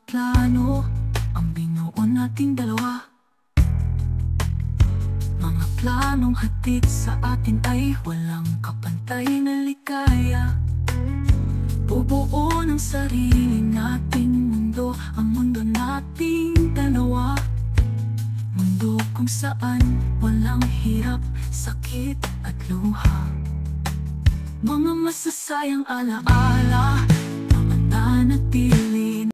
plano ang binuo nating dalawa. Mga planong hatid sa atin ay walang kapantay na ligaya. Bubuo ng sarili nating mundo, ang mundo nating dalawa. Mundo kung saan walang hirap, sakit at luha. Mga masasayang alaala, mga nanatili